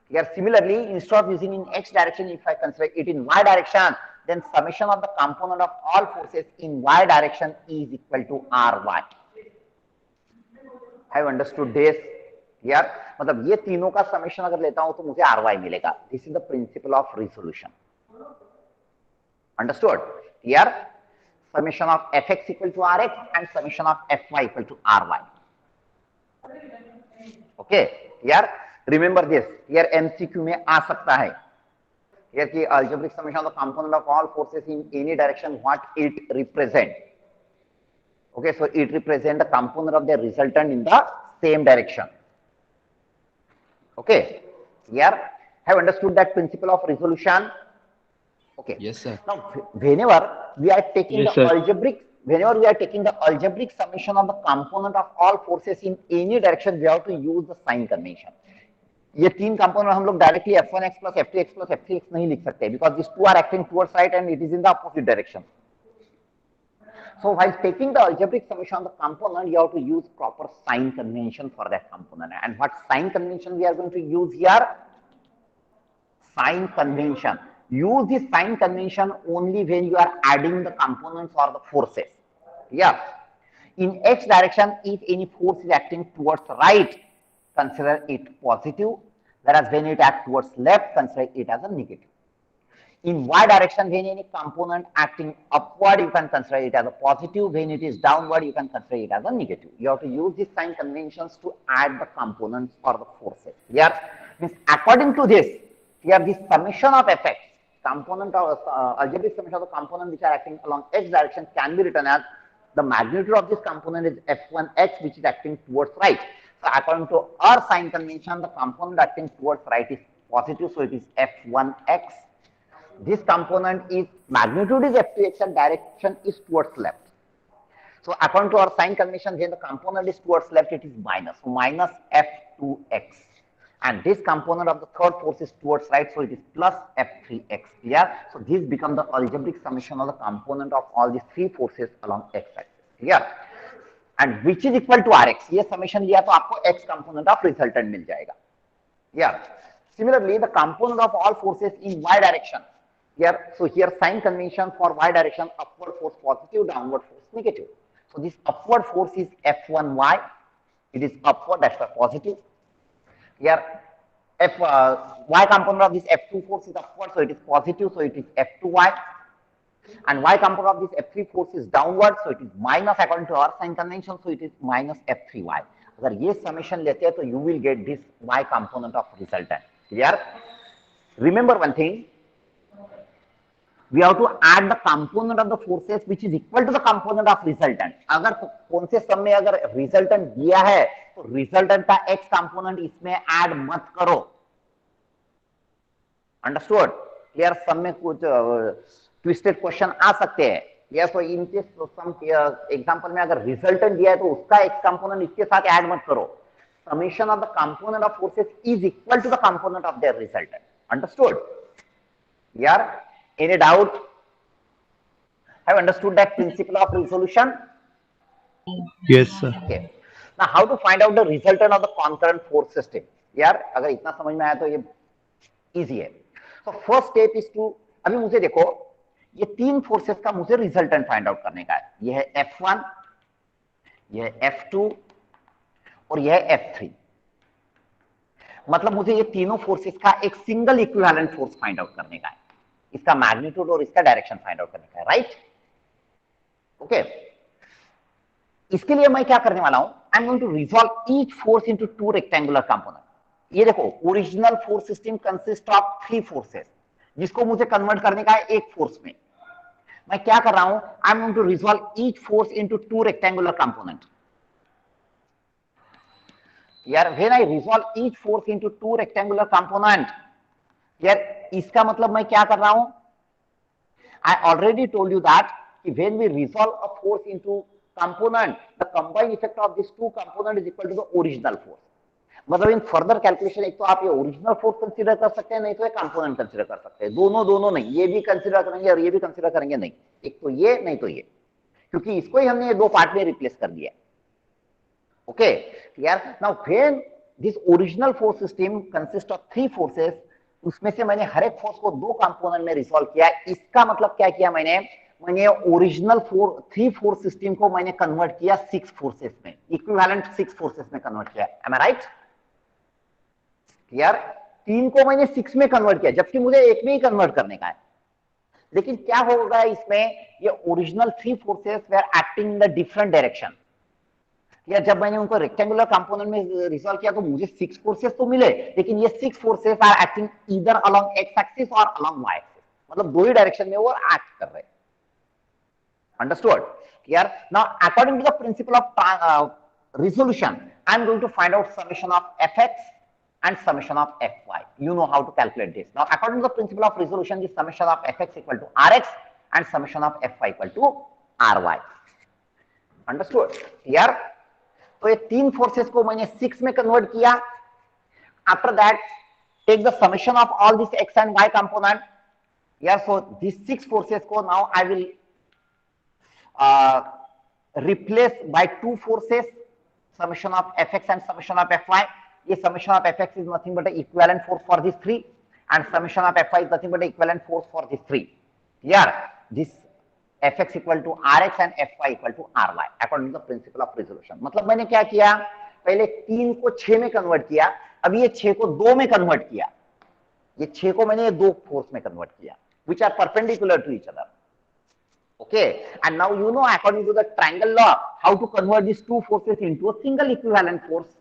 Here similarly, instead of using in x direction, if I consider it in y direction, then summation of the component of all forces in y direction is equal to ry. Have you understood this? Here, मतलब ये तीनों का summation अगर लेता हूं तो मुझे ry मिलेगा. This is the principle of resolution. Understood? Here, summation of fx equal to rx and summation of fy equal to ry. Okay, here remember this. Here MCQ में आ सकता है. Here की algebraic summation of the component of all forces in any direction, what it represent. Okay, so it represent the component of the resultant in the same direction. Okay, here have understood that principle of resolution. Okay. Yes, sir. Now, whenever we are taking the algebraic summation of the component of all forces in any direction, we have to use the sign convention. ये तीन component हम लोग directly f1x plus f2x plus f3x नहीं लिख सकते, because these two are acting towards right and it is in the opposite direction. So while taking the algebraic summation of the component, you have to use proper sign convention for that component. And what sign convention we are going to use here? Sign convention. Use this sign convention only when you are adding the components or the forces. Yeah. In x direction, if any force is acting towards right, consider it positive. Whereas when it acts towards left, consider it as a negative. In y direction, when any component acting upward, you can consider it as a positive. When it is downward, you can consider it as a negative. You have to use these sign conventions to add the components or the forces. Here, means according to this, here the summation of effects, component of algebraic summation of the component which are acting along x direction can be written as the magnitude of this component is f1x, which is acting towards right. So according to our sign convention, the component acting towards right is positive, so it is f1x. This component is magnitude is f2x and direction is towards left. So according to our sign convention, when the component is towards left, it is minus. So minus f2x. And this component of the third force is towards right, so it is plus f3x. Clear? So this becomes the algebraic summation of the component of all these three forces along x-axis. Clear? And which is equal to rx. ये summation लिया तो आपको x component of resultant मिल जाएगा. Yeah. Similarly, the component of all forces in y direction. Here, so here sign convention for y direction, upward force positive, downward force negative. So this upward force is f1y. It is upward, that's why positive. Here, y component of this f2 force is upward, so it is positive, so it is f2y. And y component of this f3 force is downward, so it is minus according to our sign convention, so it is minus f3y. अगर ये summation लेते हैं तो you will get this y component of resultant. Clear? Remember one thing. We have to add the component of the forces which is equal to the component of resultant. अगर कौन से सम में अगर resultant दिया है तो resultant का x component इसमें add मत करो. Understood? Clear? सम में कुछ twisted question आ सकते हैं. Yes, so in case some example में अगर resultant दिया है तो उसका x component इसके साथ add मत करो. Summation of the component of forces is equal to the component of their resultant. Understood? Yeah. Any doubt? Have understood that principle of resolution? Yes, sir. Okay. Now, how to find out the resultant of the concurrent force system? यार अगर इतना समझ में आया तो ये easy है. So first step is to अभी मुझे देखो ये तीन फोर्सेस का मुझे रिजल्टेंट फाइंड आउट करने का है. ये है F1, ये है F2 और ये है F3. मतलब मुझे ये तीनों फोर्सेस का एक single equivalent force find out करने का है. इसका मैग्नीट्यूड और इसका डायरेक्शन फाइंड आउट करने का है. राइट? ओके. इसके लिए मैं क्या करने वाला हूं? I am going to resolve each force into two rectangular component. ये देखो original force system consist of three forces जिसको मुझे कन्वर्ट करने का है एक फोर्स में. मैं क्या कर रहा हूं? I am going to resolve each force into two rectangular component. यार when I resolve each force into two rectangular component, यार इसका मतलब मैं क्या कर रहा हूं? I already told you that कि when we resolve a force into component, the combined effect of this two component is equal to the original force. मतलब इन फर्दर कैलकुलेशन एक तो आप ये ओरिजिनल फोर्स कंसीडर कर सकते हैं, नहीं तो ये कंपोनेंट कंसीडर कर सकते हैं. दोनों नहीं, ये भी कंसीडर करेंगे और ये भी कंसीडर करेंगे. नहीं, एक तो ये नहीं तो ये, क्योंकि इसको ही हमने ये दो पार्ट में रिप्लेस कर दिया. ओके यार. Now when this original force system consist of three forces, उसमें से मैंने हर एक फोर्स को दो कंपोनेंट में रिसॉल्व किया. इसका मतलब क्या किया मैंने ओरिजिनल थ्री फोर्स सिस्टम को मैंने कन्वर्ट किया सिक्स फोर्सेस में, इक्विवेलेंट सिक्स फोर्सेस में कन्वर्ट किया. एम आई राइट? यार तीन को मैंने सिक्स में कन्वर्ट किया जबकि मुझे एक में ही कन्वर्ट करने का है. लेकिन क्या होगा इसमें, ये original three forces were acting in the different direction. या जब मैंने उनको रेक्टेंगुलर कंपोनेंट में रिजॉल्व किया तो मुझे सिक्स फोर्सेस तो मिले, लेकिन ये six forces are acting either along X axis और अलोंग वाई एक्सिस. मतलब दो ही डायरेक्शन में वो एक्ट कर रहे हैं. Understood? Clear? Now according to the principle of resolution, I am going to find out summation of fx and summation of fy. You know how to calculate this. Now, according to the principle of resolution, the summation of fx equal to rx and summation of fy equal to ry. Understood? Here, तो ये तीन forces को मैंने six में convert किया. After that take the summation of all this X and Y component. यार so this six forces को now I will replace by two forces, summation of fx and summation of fy. ये summation of fx is nothing but a equivalent force for these three, and summation of fy is nothing but a equivalent force for these three. Here, this fx equal to rx and fy equal to ry according to the principle of resolution. मतलब मैंने क्या किया, पहले तीन को छह में convert किया, अब ये छह को दो में कन्वर्ट किया. ये छह को मैंने दो फोर्स में कन्वर्ट किया. which are perpendicular to each other. Okay, and now you know according to the triangle law how to convert these two forces into a single equivalent force.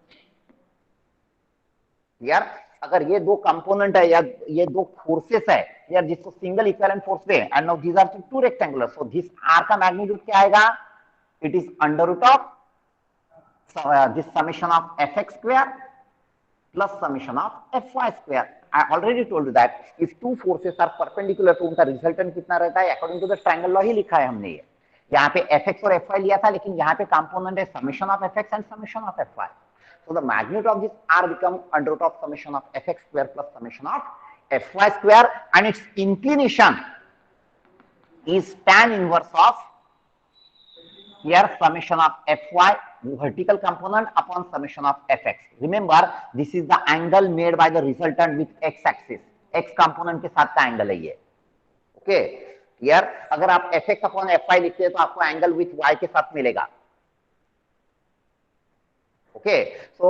यार अगर ये दो कंपोनेंट है या ये दो फोर्सेस है यार जिसको सिंगल इक्विवेलेंट फोर्स दे, and now these are two rectangular, so this R का मैग्नीट्यूड क्या आएगा, it is under root of this summation of fx square plus summation of fy square. I already told you that if two forces are perpendicular तो उनका resultant कितना रहता है, according to the triangle law ही लिखा है हमने ये. यहाँ पे fx और fy लिया था, लेकिन यहाँ पे कंपोनेंट है summation of fx and summation of fy. So the magnitude of this r become under root of summation of fx square plus summation of fy square, and its inclination is tan inverse of here summation of fy vertical component upon summation of fx. Remember, this is the angle made by the resultant with x axis. x component के साथ का angle है ये. Okay यार, अगर आप fx upon fy लिखते हैं तो आपको एंगल विथ y के साथ मिलेगा. Okay, so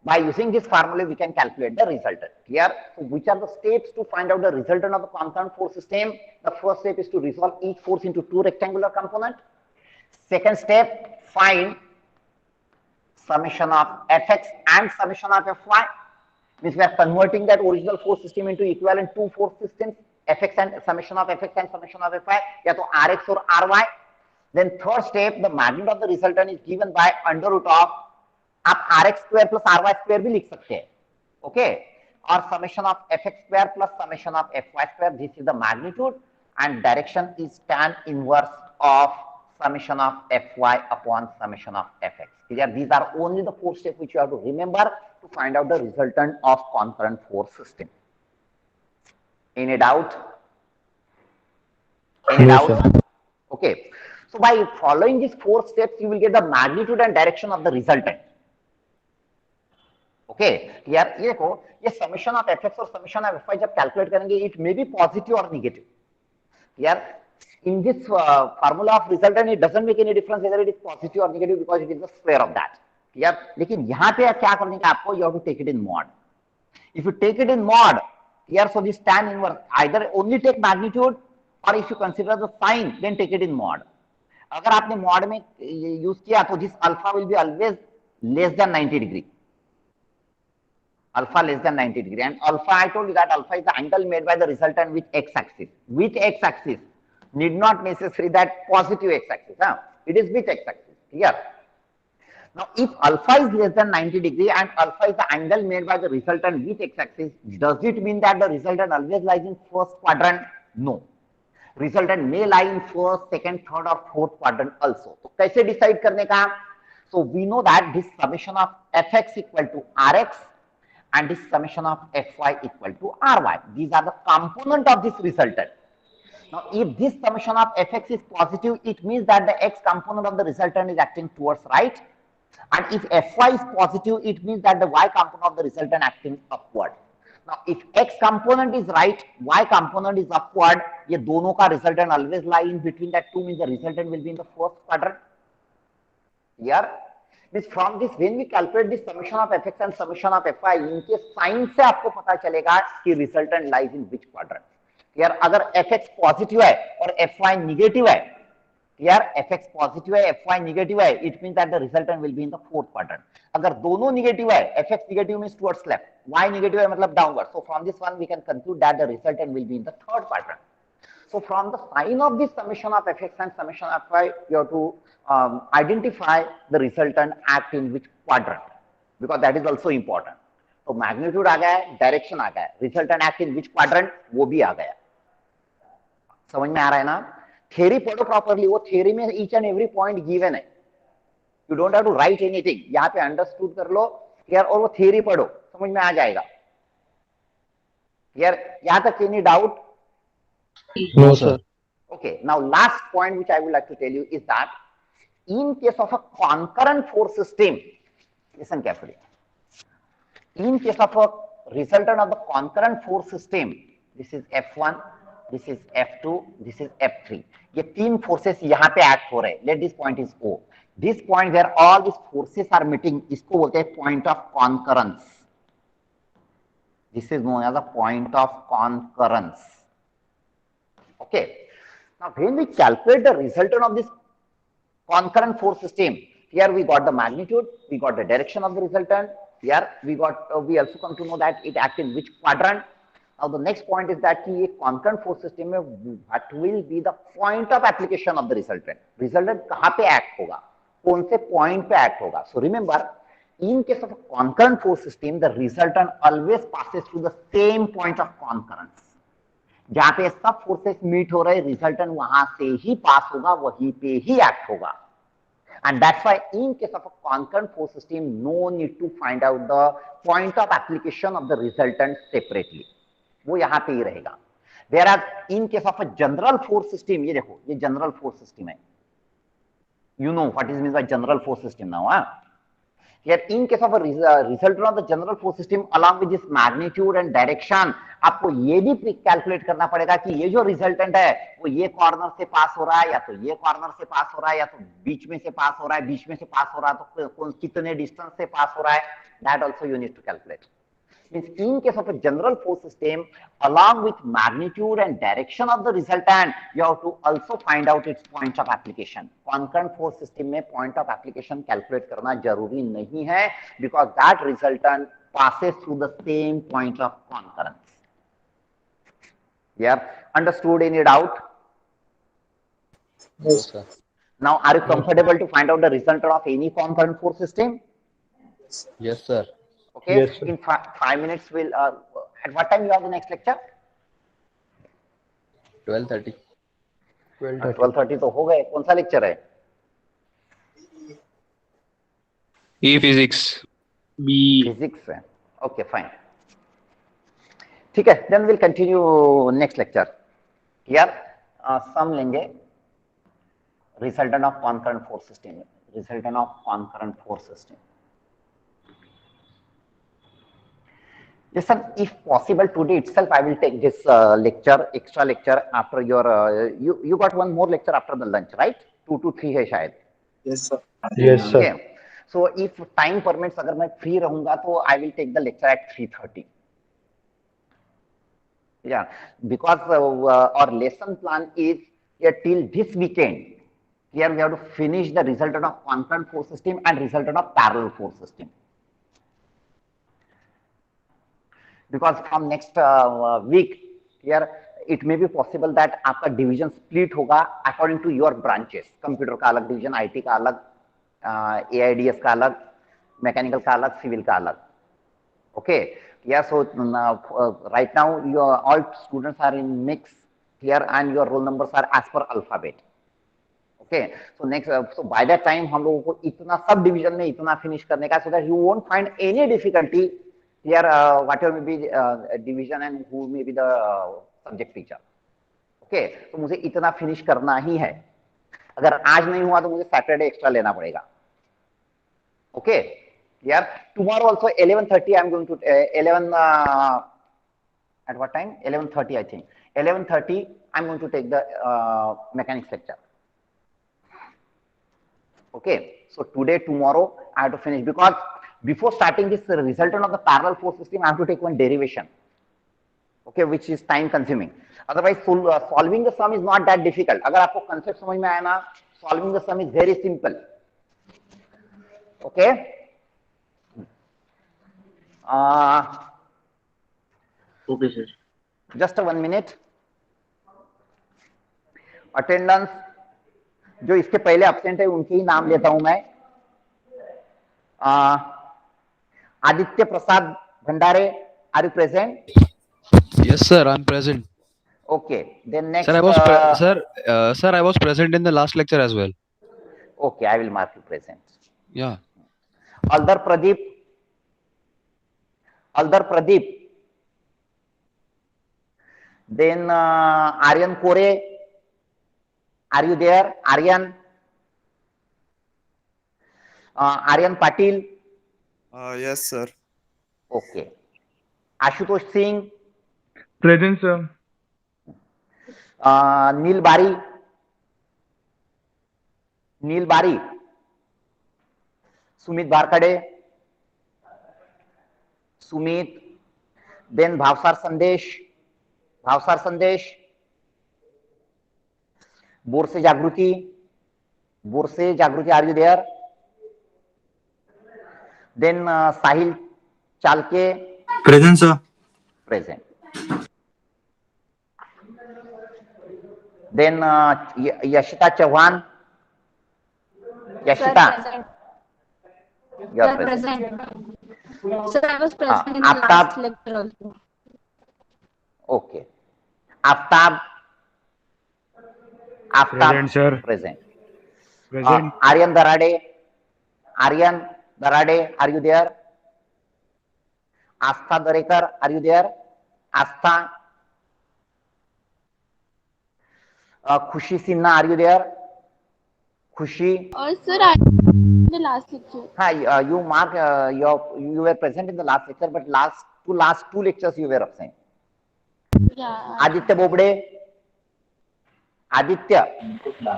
by using this formula we can calculate the resultant. Here, so which are the steps to find out the resultant of the concurrent force system? The first step is to resolve each force into two rectangular components. Second step, find summation of fx and summation of fy. Means we are converting that original force system into equivalent two force systems, fx and summation of fx and summation of fy, या तो rx or ry. Then third step, the magnitude of the resultant is given by under root of, आप rx square plus ry square भी लिख सकते हैं. Okay, और summation of fx square plus summation of fy square, this is the magnitude, and direction is tan inverse of summation of fy upon summation of fx. These are only the four steps which you have to remember to find out the resultant of concurrent force system. Any doubt? Any No, doubt? sir. Okay, so by following these four steps you will get the magnitude and direction of the resultant. Okay यार, ये देखो, ये summation of fx और summation of fy जब calculate करेंगे it may be positive और negative. यार in this formula of resultant it doesn't make any difference whether it is positive or negative because it is the square of that. यार लेकिन यहाँ पे क्या करने का आपको, you have to take it in mod. If you take it in mod, here so this tan inverse either only take magnitude or if you consider the sign then take it in mod. अगर आपने mod में use किया तो this alpha will be always less than 90 degree. Alpha less than 90 degree, and alpha, I told you that alpha is the angle made by the resultant with x axis. With x axis need not necessarily that positive x axis. It is with x axis. Clear? Now, if alpha is less than 90 degree and alpha is the angle made by the resultant with x axis, does it mean that the resultant always lies in first quadrant? No. Resultant may lie in first, second, third or fourth quadrant also. So, कैसे decide करने का? So, we know that this summation of fx equal to rx and this summation of fy equal to ry. These are the component of this resultant. Now, if this summation of fx is positive, it means that the x component of the resultant is acting towards right. And if fy is positive, it means that the y component of the resultant acting upward. Now, if x component is right, y component is upward, ये दोनों का resultant always lie in between that two, means the resultant will be in the first quadrant. Here, means from this when we calculate this summation of fx and summation of fy, इनके sign से आपको पता चलेगा कि resultant lies in which quadrant. यार अगर fx positive है और fy नेगेटिव है, यार fx पॉजिटिव है fy नेगेटिव है, it means that the resultant will be in the fourth quadrant. अगर दोनों नेगेटिव है, fx negative means towards left, y negative है मतलब downward. So from this one we can conclude that the resultant will be in the third quadrant. So from the sign of this summation of fx and summation of fy, you have to identify the resultant act in which quadrant, because that is also important. तो magnitude आ गया है, direction आ गया है, resultant act in which quadrant वो भी आ गया. समझ में आ रहा है ना? थ्योरी पढ़ो प्रॉपरली, वो थ्योरी में each and every point given है. You don't have to write anything, यहाँ पे अंडरस्टूड कर लो यार, और वो थ्योरी पढ़ो, समझ में आ जाएगा. यार यहाँ तक any doubt? No, sir. Okay, now last point which I would like to tell you is that in case of a concurrent force system, listen carefully. In case of a resultant of the concurrent force system, this is F1, this is F2, this is F3. ये तीन forces यहाँ पे act हो रहे हैं. Let this point is O. This point where all these forces are meeting, इसको बोलते हैं point of concurrence. This is known as a point of concurrence. Okay. Now, when we calculate the resultant of this concurrent force system, here we got the magnitude, we got the direction of the resultant. Here we got, we also come to know that it acts in which quadrant. Now, the next point is that कि एक concurrent force system में what will be the point of application of the resultant? Resultant कहाँ पे act होगा? कौन से point पे act होगा? So remember, in case of a concurrent force system, the resultant always passes through the same point of concurrence. जहां पे सब फोर्सेस मीट हो रहे, रिजल्टेंट वहां से ही पास होगा, वहीं पे ही एक्ट होगा. And that's why in case of a concurrent force system, no need to find out the point of application of the resultant separately. वो यहाँ पे ही रहेगा. Whereas in case of a general force system, ये देखो, ये general force system है. You know what is meant by general force system now, huh? Here, in case of a resultant of the general force system, along with this magnitude and direction, आपको ये भी calculate करना पड़ेगा कि ये जो resultant है वो ये कॉर्नर से पास हो रहा है, या तो ये कॉर्नर से पास हो रहा है, या तो बीच में से पास हो रहा है, बीच में से पास हो रहा है तो कितने डिस्टेंस से पास हो रहा है. That also you need to calculate. Means in case of a general force system, along with magnitude and direction of the resultant, you have to also find out its point of application. Concurrent force system में point of application calculate करना जरूरी नहीं है, because that resultant passes through the same point of concurrence. Yeah, understood? Any doubt? Yes, sir. Now, are you comfortable to find out the resultant of any concurrent force system? Yes, sir. Okay. Yes, sir. In 5 minutes, we'll. At what time you have the next lecture? 12:30. 12:30 तो हो गए. कौन सा lecture है? E-physics. B. Physics है. Okay fine. ठीक है. Then will continue next lecture. Clear? सम लेंगे resultant of concurrent force system. Resultant of concurrent force system. Listen, if possible today itself, I will take this extra lecture after your. You got one more lecture after the lunch, right? 2 to 3 है शायद. Yes, sir. Yes, sir. Okay. So if time permits, अगर मैं free रहूंगा तो I will take the lecture at 3:30. Yeah, because our lesson plan is here till this weekend. Here we have to finish the resultant of concurrent force system and resultant of parallel force system. Because from next week, here it may be possible that आपका division split होगा according to your branches. Computer का अलग division, IT का अलग, AIDS का अलग, mechanical का अलग, civil का अलग. Okay. Yeah. So right now, all students are in mix here, and your roll numbers are as per alphabet. Okay. So next, so by that time, हम लोगों को इतना सब division में इतना finish करने का, so that you won't find any difficulty. Here, whatever may be division and who may be the subject teacher. Okay, तो मुझे इतना finish करना ही है. अगर आज नहीं हुआ तो मुझे Saturday extra लेना पड़ेगा. Okay, yeah. Tomorrow also 11:30 I am going to 11 at what time? 11:30 I think. 11:30 I am going to take the mechanics lecture. Okay, so today, tomorrow I have to finish, because before starting this resultant of the parallel force system, I have to take one derivation, okay, which is time consuming. Otherwise, solving the sum is not that difficult. अगर आपको concept समझ में आया ना, solving the sum is very simple. Okay. Okay, sir. Just 1 minute. Attendance. जो इसके पहले absent है उनके ही नाम लेता हूं मैं. Aditya Prasad Bhandare, are you present? Yes, sir. I'm present. Okay. Then next. Sir, I was present in the last lecture as well. Okay, I will mark you present. Yeah. Aldar Pradeep. Then Aryan Kore. Are you there? Aryan. Aryan Patil. Yes, sir. Okay. Ashutosh Singh. Present, sir. Neil Bari. Sumit Barkade. Sumit. Then Bhavsar Sandesh. Borse Jagruti. Borse Jagruti, are you there? Then Sahil Chalke, Present, sir. present. Then Yashita Chauhan. Sir, Yashita, present. you are Sir, present. present. Sir, I was present in the Aftab, last lecture also. okay. Aftab, Aftab, Present, sir. present. Present. Aryan Darade, Aryan Darade, are you there? Astha Darekar, are you there? Astha, Khushi Sinha, are you there? Khushi, Sir, I in the last lecture. hi, you mark you were present in the last lecture, but last two lectures you were absent. Yeah. Aditya Bobde, Aditya,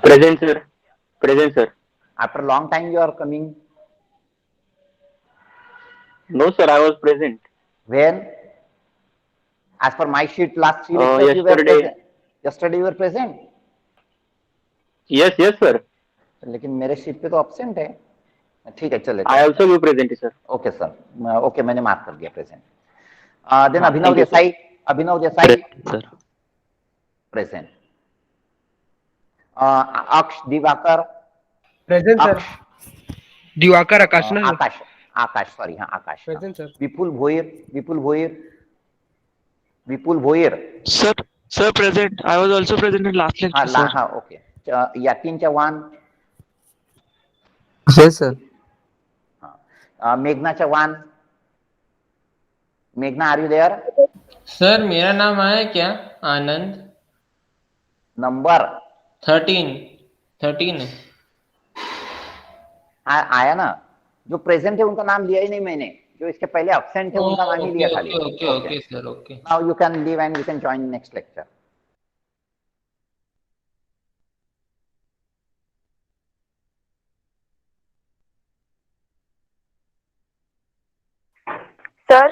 Present, sir. Present, sir. after a long time you are coming. No, sir, I was present. When? As per my sheet, last three lectures you were Yesterday. present. Yesterday you were present. Yes, yes, sir. लेकिन मेरे sheet पे तो absent है. ठीक है, चले. I also be present, sir. Okay sir, okay मैंने mark कर दिया प्रेजेंट. देन हाँ, अभिनव thank you, sir. Desai, Abhinav Desai Sir. Present. अक्ष दिवाकर, Present, sir. दिवाकर आकाश ना आकाश, आकाश सॉरी, हाँ आकाश. Present, sir. Vipul Bhoir, Vipul Bhoir, Vipul Bhoir. Sir, present. I was also present in last lecture, sir. हाँ okay. Yatin Chauhan, Yes, sir. मेघना चौहान, मेघना आर यू देयर? सर मेरा नाम आया क्या? आनंद. नंबर 13 है. आया ना. जो प्रेजेंट है उनका नाम लिया ही नहीं मैंने. जो इसके पहले एब्सेंट है उनका नाम ही लिया खाली. Okay sir, okay. Now you can leave and you can join next lecture. Sir,